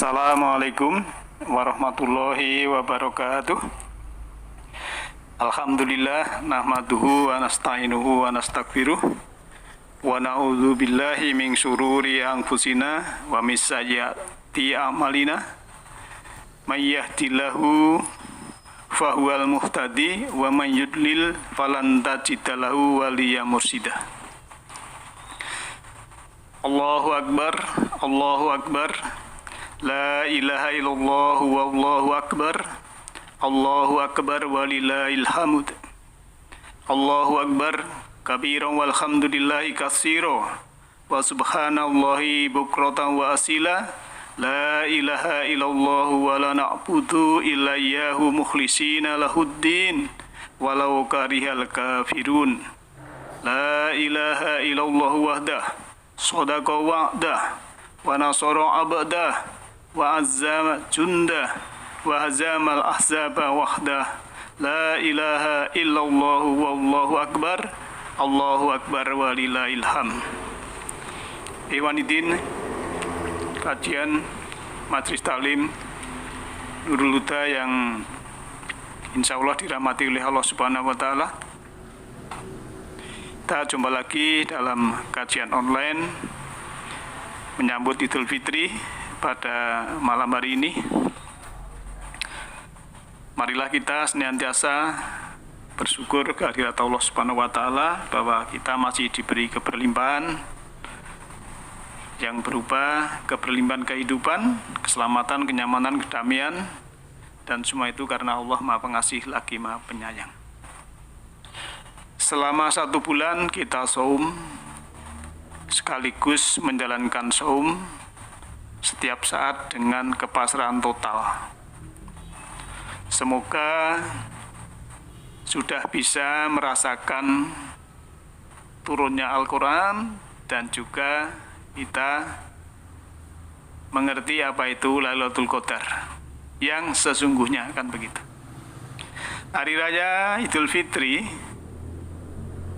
Assalamualaikum warahmatullahi wabarakatuh. Alhamdulillah nahmaduhu wa nasta'inuhu wa nastaghfiruh wa na'udzu billahi min syururi anfusina wa min sayyiati a'malina. May yahdihillahu fahuwal muhtadi wa may yudlil falan tajida lahu waliyyan mursyida. Allahu akbar, Allahu akbar. La ilaha illallah wallahu akbar. Allahu akbar walillahil hamd. Allahu akbar kabiran walhamdulillahi katsira wa subhanallahi bukratan wa asila. La ilaha illallah wa la na'budu illa iyyahu mukhlishina lahuddin walau karihal kafirun. La ilaha illallah wahdah sadaqa wa'dah wa nasara abdah wa azzama jundah wa hazamal ahzaba wahdah. La ilaha illallah wallahu akbar. Allahu akbar walillahil hamd. Ikhwanidin, kajian Majelis Taklim Nurul Huda yang insya Allah dirahmati oleh Allah Subhanahu wa Ta'ala. Kita jumpa lagi dalam kajian online menyambut Idul Fitri pada malam hari ini. Marilah kita senantiasa bersyukur kehadirat Allah Subhanahu wa Ta'ala bahwa kita masih diberi keberlimpahan yang berupa keberlimpahan kehidupan, keselamatan, kenyamanan, kedamaian, dan semua itu karena Allah Maha Pengasih lagi Maha Penyayang. Selama 1 bulan kita saum sekaligus menjalankan saum setiap saat dengan kepasrahan total. Semoga sudah bisa merasakan turunnya Al-Quran dan juga kita mengerti apa itu Lailatul Qadar yang sesungguhnya, kan begitu. Hari Raya Idul Fitri,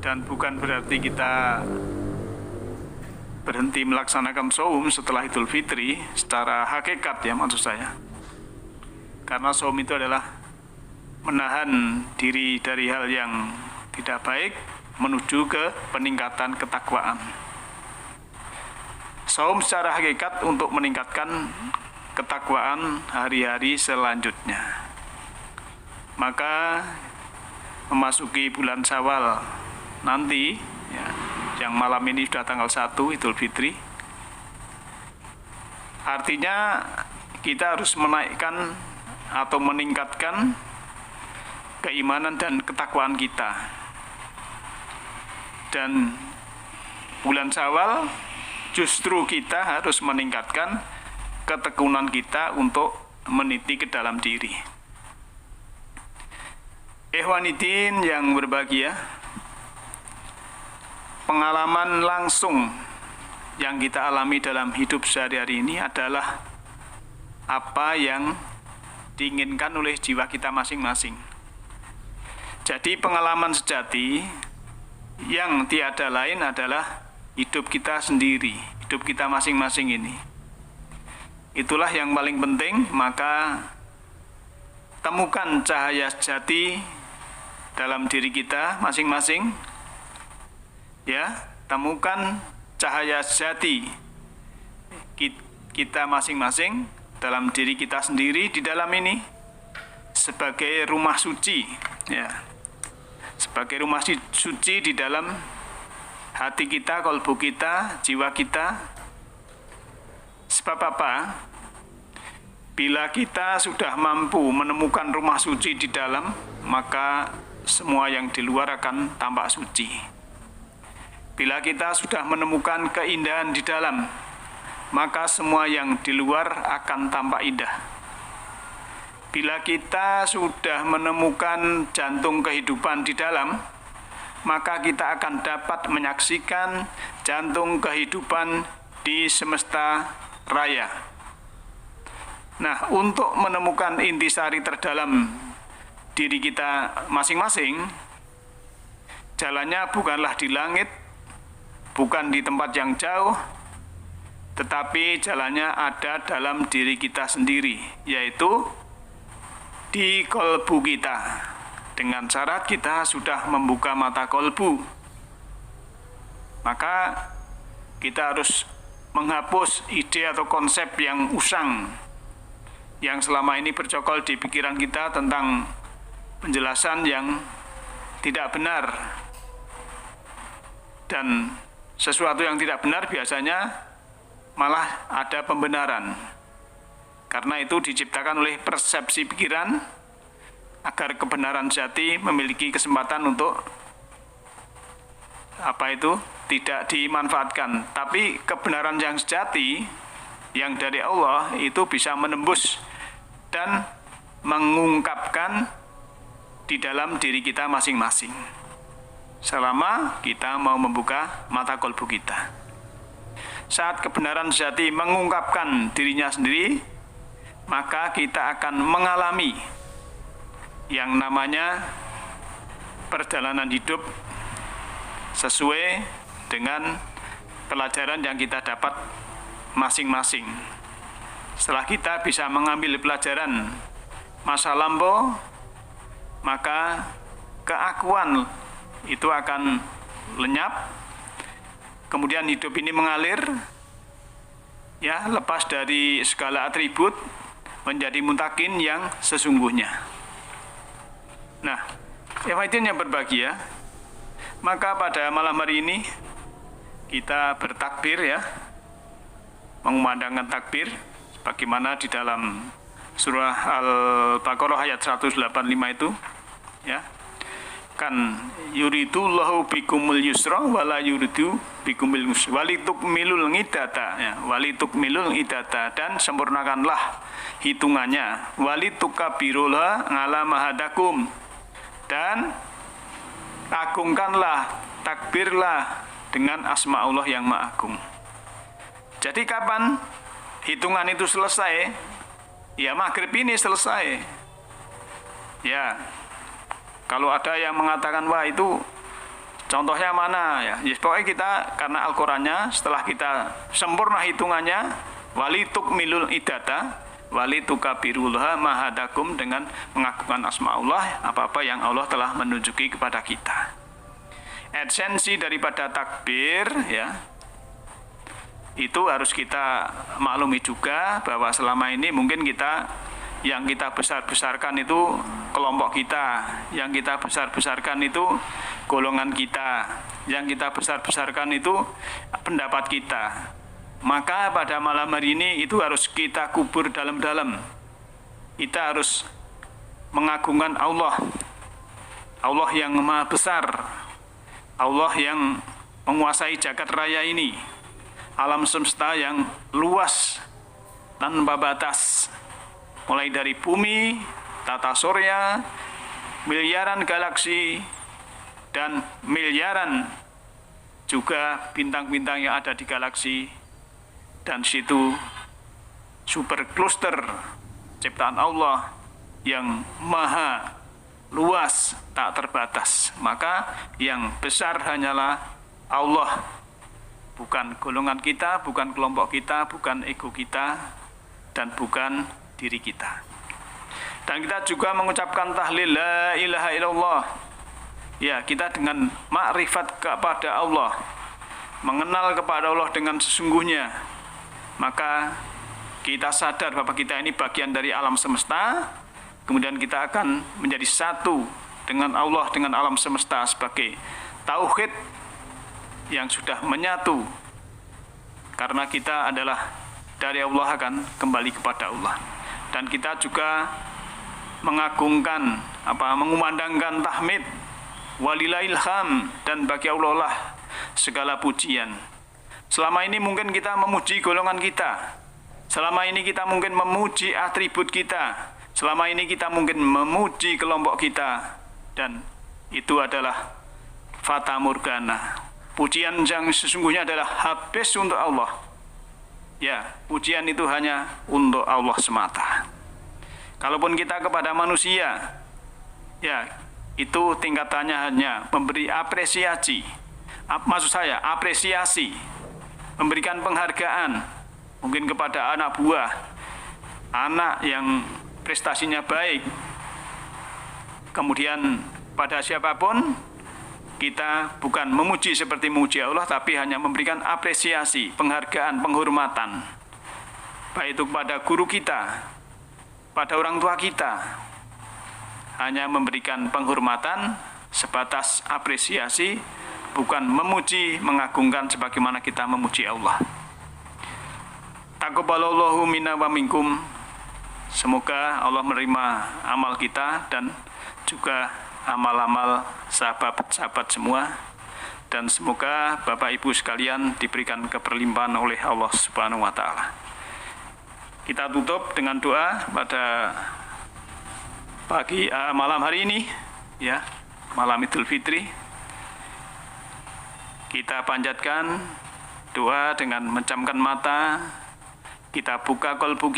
dan bukan berarti kita berhenti melaksanakan saum setelah Idul Fitri secara hakikat ya, maksud saya. Karena saum itu adalah menahan diri dari hal yang tidak baik menuju ke peningkatan ketakwaan. Saum secara hakikat untuk meningkatkan ketakwaan hari-hari selanjutnya. Maka memasuki bulan Syawal nanti ya, yang malam ini sudah tanggal 1 Idul Fitri. Artinya kita harus menaikkan atau meningkatkan keimanan dan ketakwaan kita. Dan bulan Syawal justru kita harus meningkatkan ketekunan kita untuk meniti ke dalam diri. Ikhwanidin yang berbahagia, pengalaman langsung yang kita alami dalam hidup sehari-hari ini adalah apa yang diinginkan oleh jiwa kita masing-masing. Jadi pengalaman sejati yang tiada lain adalah hidup kita sendiri, hidup kita masing-masing ini. Itulah yang paling penting, maka temukan cahaya sejati dalam diri kita masing-masing. Ya, temukan cahaya sejati kita masing-masing dalam diri kita sendiri di dalam ini sebagai rumah suci, ya, sebagai rumah suci di dalam hati kita, kalbu kita, jiwa kita. Sebab apa? Bila kita sudah mampu menemukan rumah suci di dalam, maka semua yang di luar akan tampak suci. Bila kita sudah menemukan keindahan di dalam, maka semua yang di luar akan tampak indah. Bila kita sudah menemukan jantung kehidupan di dalam, maka kita akan dapat menyaksikan jantung kehidupan di semesta raya. Nah, untuk menemukan intisari terdalam diri kita masing-masing, jalannya bukanlah di langit, bukan di tempat yang jauh, tetapi jalannya ada dalam diri kita sendiri, yaitu di kolbu kita. Dengan syarat kita sudah membuka mata kolbu, maka kita harus menghapus ide atau konsep yang usang yang selama ini bercokol di pikiran kita tentang penjelasan yang tidak benar. Dan sesuatu yang tidak benar biasanya malah ada pembenaran. Karena itu diciptakan oleh persepsi pikiran agar kebenaran sejati memiliki kesempatan untuk tidak dimanfaatkan. Tapi kebenaran yang sejati yang dari Allah itu bisa menembus dan mengungkapkan di dalam diri kita masing-masing, selama kita mau membuka mata kolbu kita. Saat kebenaran sejati mengungkapkan dirinya sendiri, maka kita akan mengalami yang namanya perjalanan hidup sesuai dengan pelajaran yang kita dapat masing-masing. Setelah kita bisa mengambil pelajaran masa lampau, maka keakuan itu akan lenyap. Kemudian hidup ini mengalir, ya, lepas dari segala atribut menjadi muntakin yang sesungguhnya. Nah, hadirin yang berbahagia, maka pada malam hari ini kita bertakbir, ya, mengumandangkan takbir bagaimana di dalam surah Al-Baqarah ayat 185 itu, ya. Kan yuridullahu bikumul yusra wala yuridu bikumul usra walitukmilul iddata, ya, walitukmilul iddata, dan sempurnakanlah hitungannya, walitukabirullah ala mahadakum, dan agungkanlah, takbirlah dengan asma Allah yang maha agung. Jadi kapan hitungan itu selesai? Ya, maghrib ini selesai. Ya, kalau ada yang mengatakan, wah itu contohnya mana, ya, pokoknya kita karena Al-Qurannya setelah kita sempurna hitungannya, walitukmilul iddata walitukabirullah mahadakum, dengan mengagungkan asma Allah, apa-apa yang Allah telah menunjuki kepada kita. Esensi daripada takbir, ya, itu harus kita maklumi juga bahwa selama ini mungkin yang kita besar-besarkan itu kelompok kita, yang kita besar-besarkan itu golongan kita, yang kita besar-besarkan itu pendapat kita. Maka pada malam hari ini itu harus kita kubur dalam-dalam. Kita harus mengagungkan Allah, Allah yang maha besar, Allah yang menguasai jagat raya ini, alam semesta yang luas tanpa batas, mulai dari bumi, tata surya, miliaran galaksi, dan miliaran juga bintang-bintang yang ada di galaksi, dan situ super cluster ciptaan Allah yang maha luas, tak terbatas. Maka yang besar hanyalah Allah, bukan golongan kita, bukan kelompok kita, bukan ego kita, dan bukan diri kita. Dan kita juga mengucapkan tahlil la ilaha illallah. Ya, kita dengan makrifat kepada Allah, mengenal kepada Allah dengan sesungguhnya, maka kita sadar bahwa kita ini bagian dari alam semesta. Kemudian kita akan menjadi satu dengan Allah, dengan alam semesta, sebagai tauhid yang sudah menyatu. Karena kita adalah dari Allah, akan kembali kepada Allah. Dan kita juga mengagungkan, mengumandangkan tahmid, walillahil ham, dan bagi Allah lah segala pujian. Selama ini mungkin kita memuji golongan kita, selama ini kita mungkin memuji atribut kita, selama ini kita mungkin memuji kelompok kita, dan itu adalah fata morgana. Pujian yang sesungguhnya adalah habis untuk Allah. Ya, pujian itu hanya untuk Allah semata. Kalaupun kita kepada manusia, ya, itu tingkatannya hanya memberi apresiasi. Maksud saya, apresiasi, memberikan penghargaan, mungkin kepada anak buah, anak yang prestasinya baik. Kemudian pada siapapun, kita bukan memuji seperti memuji Allah, tapi hanya memberikan apresiasi, penghargaan, penghormatan. Baik itu kepada guru kita, pada orang tua kita. Hanya memberikan penghormatan sebatas apresiasi, bukan memuji, mengagungkan sebagaimana kita memuji Allah. Taqabbalallahu minna wa minkum. Semoga Allah menerima amal kita dan juga amal-amal sahabat-sahabat semua, dan semoga Bapak Ibu sekalian diberikan keberlimpahan oleh Allah Subhanahu wa taala. Kita tutup dengan doa pada malam hari ini, ya, malam Idul Fitri. Kita panjatkan doa dengan mencamkan mata, kita buka kalbu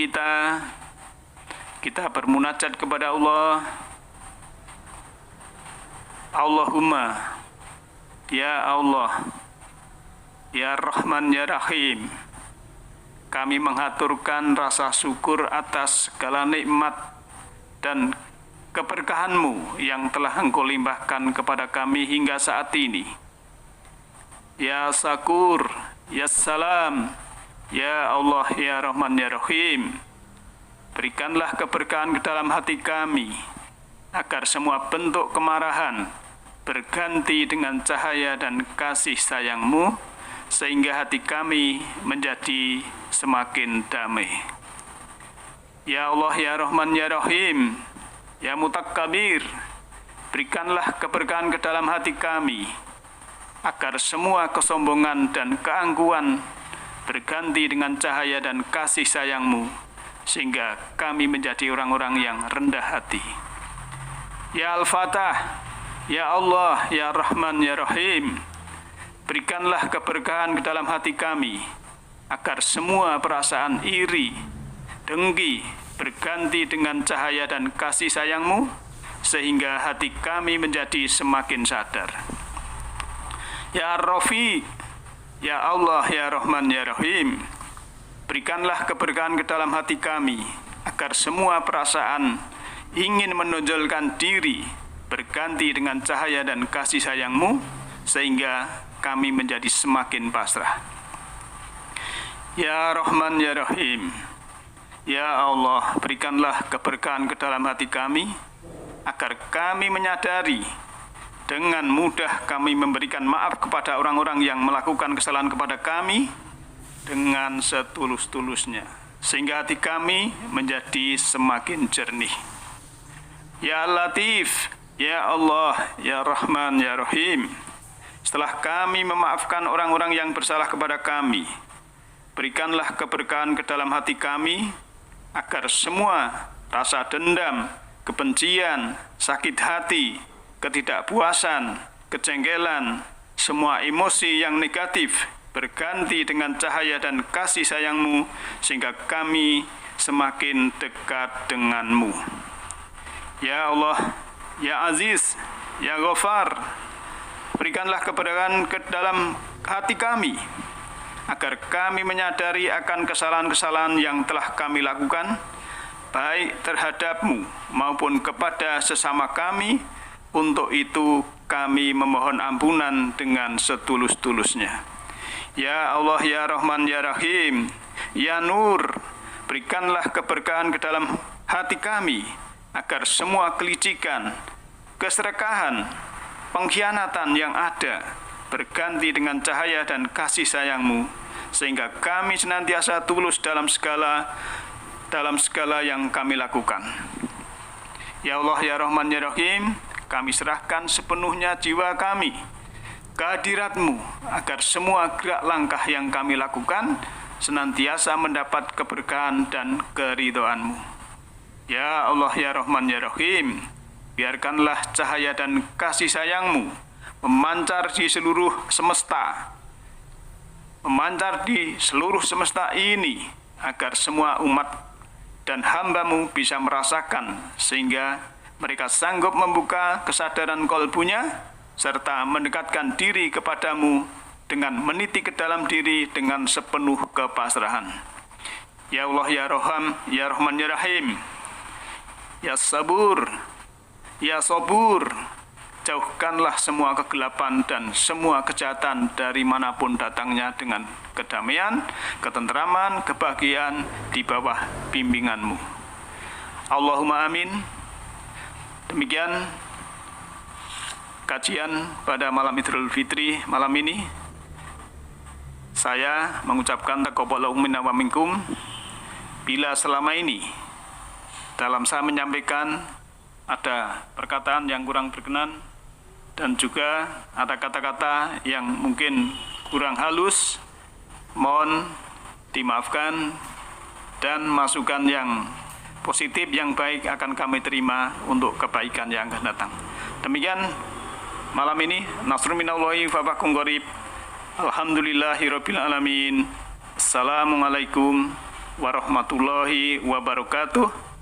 kita bermunajat kepada Allah. Allahumma, ya Allah, ya Rahman, ya Rahim, kami menghaturkan rasa syukur atas segala nikmat dan keberkahan-Mu yang telah Engkau limpahkan kepada kami hingga saat ini. Ya Sakur, ya Salam, ya Allah, ya Rahman, ya Rahim, berikanlah keberkahan ke dalam hati kami, agar semua bentuk kemarahan berganti dengan cahaya dan kasih sayang-Mu, sehingga hati kami menjadi semakin damai. Ya Allah, ya Rahman, ya Rahim, ya Mutakabbir, berikanlah keberkahan ke dalam hati kami, agar semua kesombongan dan keangkuhan berganti dengan cahaya dan kasih sayang-Mu, sehingga kami menjadi orang-orang yang rendah hati. Ya Al-Fatah, ya Allah, ya Rahman, ya Rahim, berikanlah keberkahan ke dalam hati kami, agar semua perasaan iri, dengki berganti dengan cahaya dan kasih sayang-Mu, sehingga hati kami menjadi semakin sadar. Ya Ar-Rafiq, ya Allah, ya Rahman, ya Rahim, berikanlah keberkahan ke dalam hati kami, agar semua perasaan ingin menonjolkan diri berganti dengan cahaya dan kasih sayang-Mu, sehingga kami menjadi semakin pasrah. Ya Rahman, ya Rahim, ya Allah, berikanlah keberkahan ke dalam hati kami, agar kami menyadari dengan mudah kami memberikan maaf kepada orang-orang yang melakukan kesalahan kepada kami dengan setulus-tulusnya, sehingga hati kami menjadi semakin jernih. Ya Latif, ya Allah, ya Rahman, ya Rahim, setelah kami memaafkan orang-orang yang bersalah kepada kami, berikanlah keberkahan ke dalam hati kami, agar semua rasa dendam, kebencian, sakit hati, ketidakpuasan, kejengkelan, semua emosi yang negatif berganti dengan cahaya dan kasih sayang-Mu, sehingga kami semakin dekat dengan-Mu. Ya Allah, ya Aziz, ya Ghafar, berikanlah keberkahan ke dalam hati kami, agar kami menyadari akan kesalahan-kesalahan yang telah kami lakukan, baik terhadap-Mu maupun kepada sesama kami. Untuk itu kami memohon ampunan dengan setulus-tulusnya. Ya Allah, ya Rahman, ya Rahim, ya Nur, berikanlah keberkahan ke dalam hati kami, agar semua kelicikan, keserakahan, pengkhianatan yang ada berganti dengan cahaya dan kasih sayang-Mu, sehingga kami senantiasa tulus dalam segala yang kami lakukan. Ya Allah, ya Rahman, ya Rahim, kami serahkan sepenuhnya jiwa kami ke hadirat-Mu, agar semua gerak langkah yang kami lakukan senantiasa mendapat keberkahan dan keridhaan-Mu. Ya Allah, ya Rahman, ya Rahim, biarkanlah cahaya dan kasih sayang-Mu memancar di seluruh semesta, ini, agar semua umat dan hamba-Mu bisa merasakan, sehingga mereka sanggup membuka kesadaran kolbunya, serta mendekatkan diri kepada-Mu dengan meniti ke dalam diri dengan sepenuh kepasrahan. Ya Allah ya Roham, ya Rahman ya Rahim, ya Sabur, ya Sobur, jauhkanlah semua kegelapan dan semua kejahatan dari manapun datangnya dengan kedamaian, ketenteraman, kebahagiaan di bawah bimbingan-Mu. Allahumma amin. Demikian kajian pada malam Idul Fitri malam ini. Saya mengucapkan taqabbalallahu minna wa minkum. Bila selama ini dalam saya menyampaikan ada perkataan yang kurang berkenan dan juga ada kata-kata yang mungkin kurang halus, mohon dimaafkan, dan masukan yang positif yang baik akan kami terima untuk kebaikan yang akan datang. Demikian malam ini, nasrun minallahi wa fathun qarib. Alhamdulillahirabbil alamin. Assalamualaikum warahmatullahi wabarakatuh.